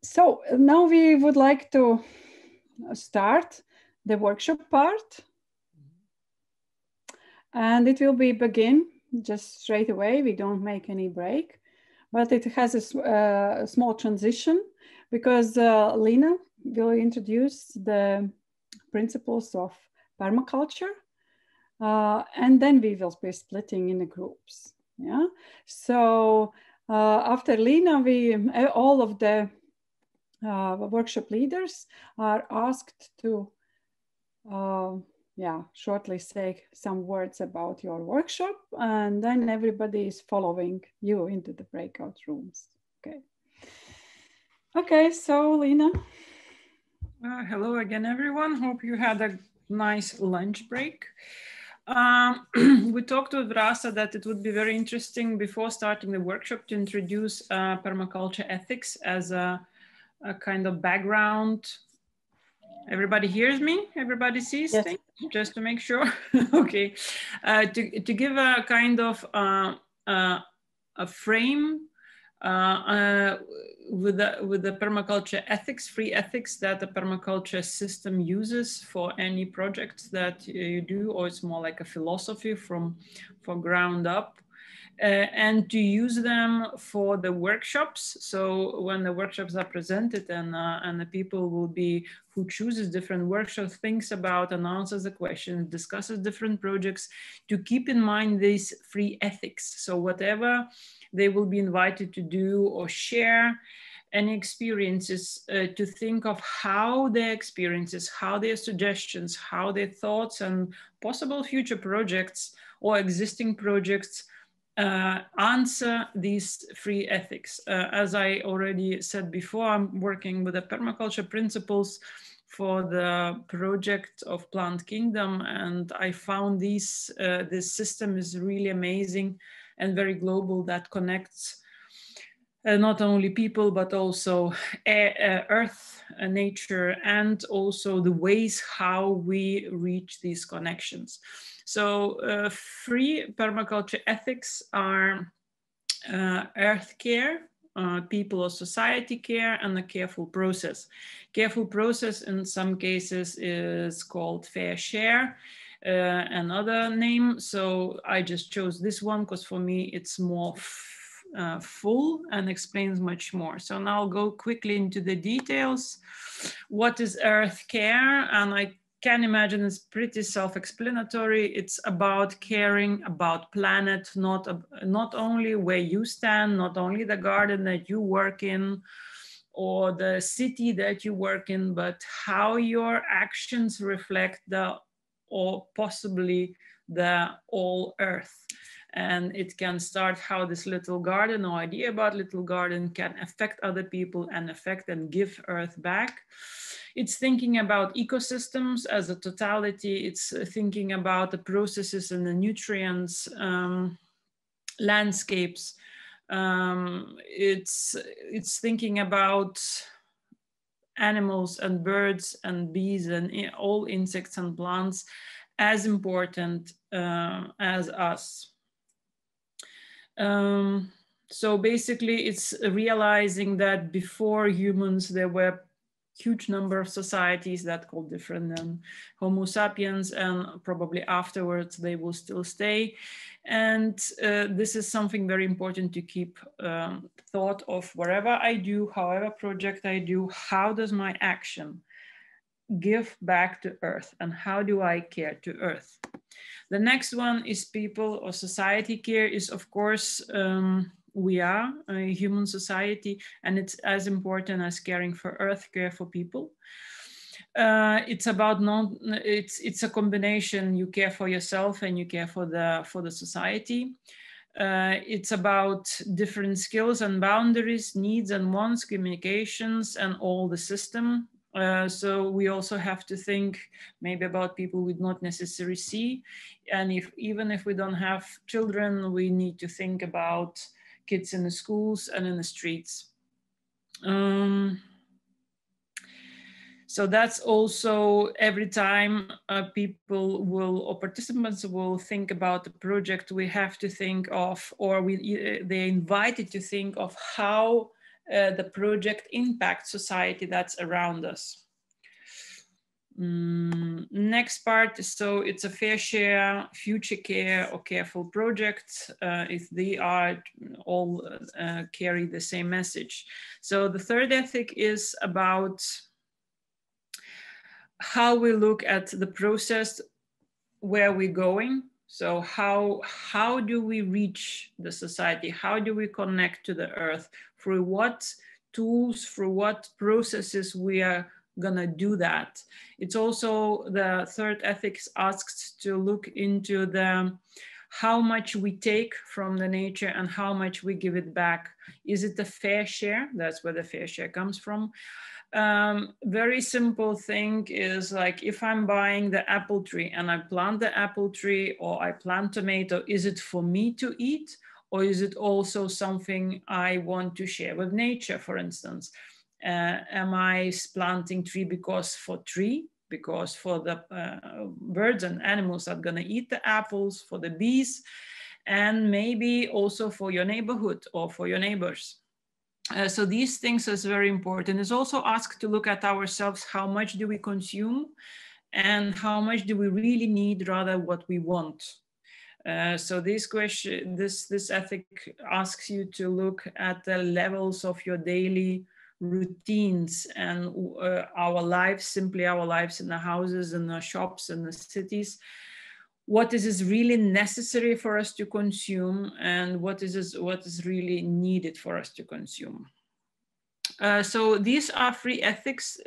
So now we would like to start the workshop part. And it will be begin just straight away. We don't make any break, but it has a small transition because Lina will introduce the principles of permaculture. And then we will be splitting in the groups. Yeah. So after Lina, all of the workshop leaders are asked to shortly say some words about your workshop, and then everybody is following you into the breakout rooms. Okay, so Lina. Hello again, everyone. Hope you had a nice lunch break. We talked with Rasa that it would be very interesting before starting the workshop to introduce permaculture ethics as a kind of background. Everybody hears me? Everybody sees yes. things? Just to make sure. Okay. To give a kind of a frame with the permaculture ethics, free ethics that the permaculture system uses for any project that you do, or it's more like a philosophy from ground up. And to use them for the workshops. So when the workshops are presented and the people will be who chooses different workshops, thinks about and answers the questions, discusses different projects, to keep in mind these free ethics. So whatever they will be invited to do or share any experiences, to think of how their experiences, how their suggestions, how their thoughts and possible future projects or existing projects answer these free ethics. As I already said before, I'm working with the permaculture principles for the project of Plant Kingdom, and I found this system is really amazing and very global, that connects not only people, but also earth, nature, and also the ways how we reach these connections. So free permaculture ethics are earth care, people or society care, and a careful process. Careful process in some cases is called fair share, another name. So I just chose this one because for me it's more full and explains much more. So now I'll go quickly into the details. What is earth care? And I can imagine it's pretty self-explanatory. It's about caring about planet, not only where you stand, not only the garden that you work in or the city that you work in, but how your actions reflect or possibly the all earth. And it can start how this little garden or idea about little garden can affect other people and affect and give earth back. It's thinking about ecosystems as a totality. It's thinking about the processes and the nutrients, landscapes. It's thinking about animals and birds and bees and all insects and plants as important as us. So basically it's realizing that before humans there were huge number of societies that called different than Homo sapiens, and probably afterwards they will still stay. And this is something very important to keep thought of wherever I do, however project I do, how does my action give back to earth and how do I care to earth? The next one is people or society care is, of course, we are a human society, and it's as important as caring for earth, care for people. It's about it's a combination. You care for yourself and you care for the society. It's about different skills and boundaries, needs and wants, communications, and all the system. So we also have to think maybe about people we not necessarily see. And even if we don't have children, we need to think about kids in the schools and in the streets. So that's also every time people will or participants will think about the project, we have to think of, or they're invited to think of how the project impact society that's around us. Next part, so it's a fair share, future care, or careful projects, if they are all carry the same message. So the third ethic is about how we look at the process, where we're going. So how do we reach the society? How do we connect to the earth? Through what tools, through what processes we are gonna do that? It's also, the third ethics asks to look into the how much we take from the nature and how much we give it back. Is it a fair share? That's where the fair share comes from. Very simple thing is, like, if I'm buying the apple tree and I plant the apple tree or I plant tomato, is it for me to eat, or is it also something I want to share with nature, for instance? Am I planting tree because for the birds and animals that are gonna eat the apples, for the bees, and maybe also for your neighborhood or for your neighbors. So these things is very important. It's also asked to look at ourselves, how much do we consume and how much do we really need rather what we want. So this question, this ethic asks you to look at the levels of your daily routines and our lives, simply our lives in the houses, in the shops, in the cities. What is really necessary for us to consume, and what is really needed for us to consume. So these are 3 ethics.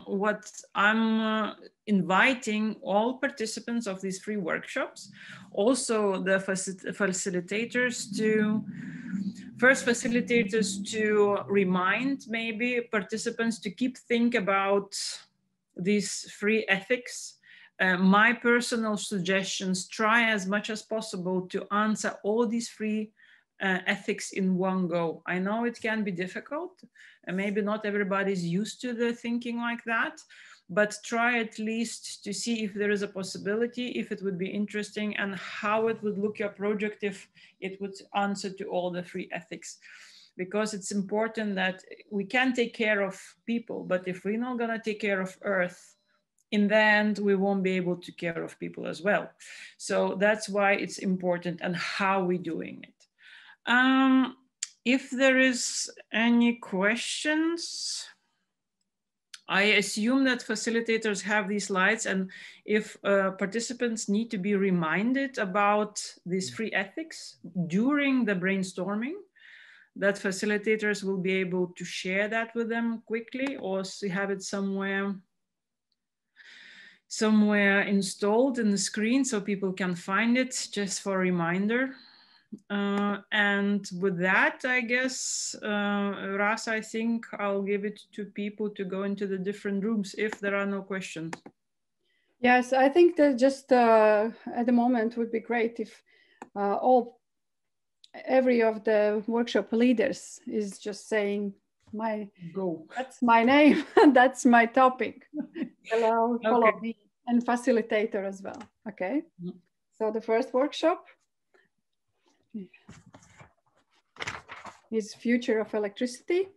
What I'm inviting all participants of these 3 workshops, also the facilitators to remind maybe participants to keep think about these 3 ethics. My personal suggestions, try as much as possible to answer all these 3 ethics in one go. I know it can be difficult, and maybe not everybody's used to the thinking like that, but try at least to see if there is a possibility, if it would be interesting, and how it would look your project if it would answer to all the 3 ethics. Because it's important that we can take care of people, but if we're not gonna take care of Earth, in the end, we won't be able to take care of people as well. So that's why it's important, and how we're doing it. If there is any questions, I assume that facilitators have these slides, and if participants need to be reminded about these 3 ethics during the brainstorming, that facilitators will be able to share that with them quickly, or have it somewhere installed in the screen so people can find it, just for a reminder. And with that, I guess, Rasa, I think I'll give it to people to go into the different rooms if there are no questions. Yes, I think that just at the moment would be great if every of the workshop leaders is just saying, that's my name, that's my topic. Hello, follow me, and facilitator as well. Okay. So the first workshop is future of electricity.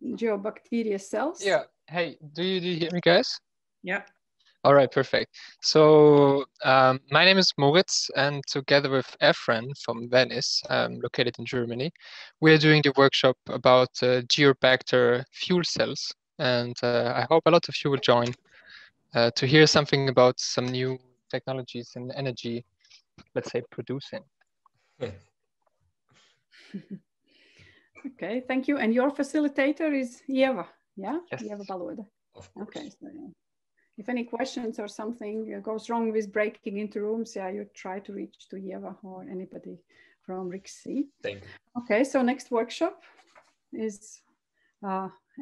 Geobacteria cells. Yeah. Hey, do you hear me, guys? Yeah. All right, perfect. So my name is Moritz, and together with Efren from Venice, located in Germany, we are doing the workshop about geobacter fuel cells. And I hope a lot of you will join to hear something about some new technologies in energy, let's say, producing. Okay, thank you. And your facilitator is Eva, yeah? Yes. Eva Baloda. Of course. Okay, so if any questions or something goes wrong with breaking into rooms, yeah, you try to reach to Eva or anybody from RIXC. Thank you. Okay, so next workshop is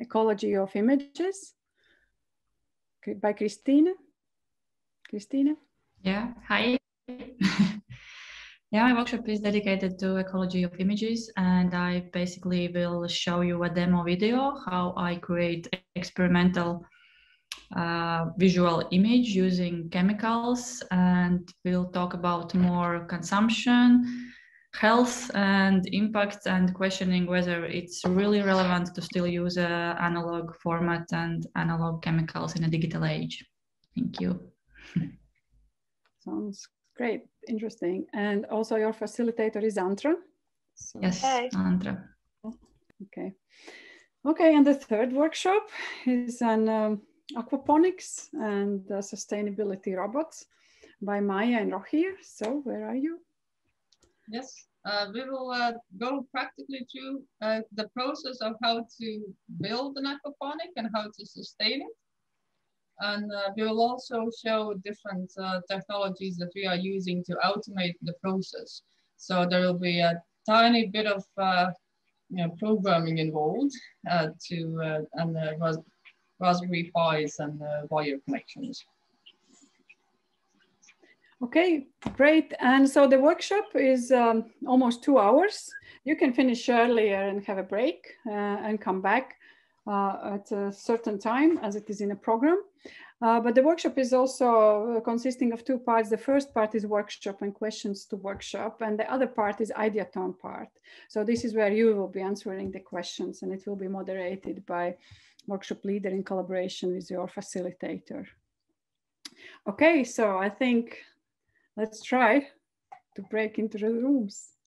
Ecology of Images by Christine. Christine? Yeah, hi. Yeah, my workshop is dedicated to ecology of images, and I basically will show you a demo video how I create experimental visual image using chemicals, and we'll talk about more consumption, health and impact, and questioning whether it's really relevant to still use an analog format and analog chemicals in a digital age. Thank you. Sounds great, interesting. And also your facilitator is Antra. So, yes, Antra. Okay. Okay, and the third workshop is on aquaponics and sustainability robots by Maija and Rohir. So where are you? Yes, we will go practically through the process of how to build an aquaponic and how to sustain it. And we will also show different technologies that we are using to automate the process. So there will be a tiny bit of programming involved and Raspberry Pis and wire connections. Okay, great. And so the workshop is almost 2 hours. You can finish earlier and have a break and come back at a certain time as it is in a program. But the workshop is also consisting of 2 parts. The first part is workshop and questions to workshop, and the other part is Ideathon part. So this is where you will be answering the questions, and it will be moderated by workshop leader in collaboration with your facilitator. Okay, so I think let's try to break into the rooms.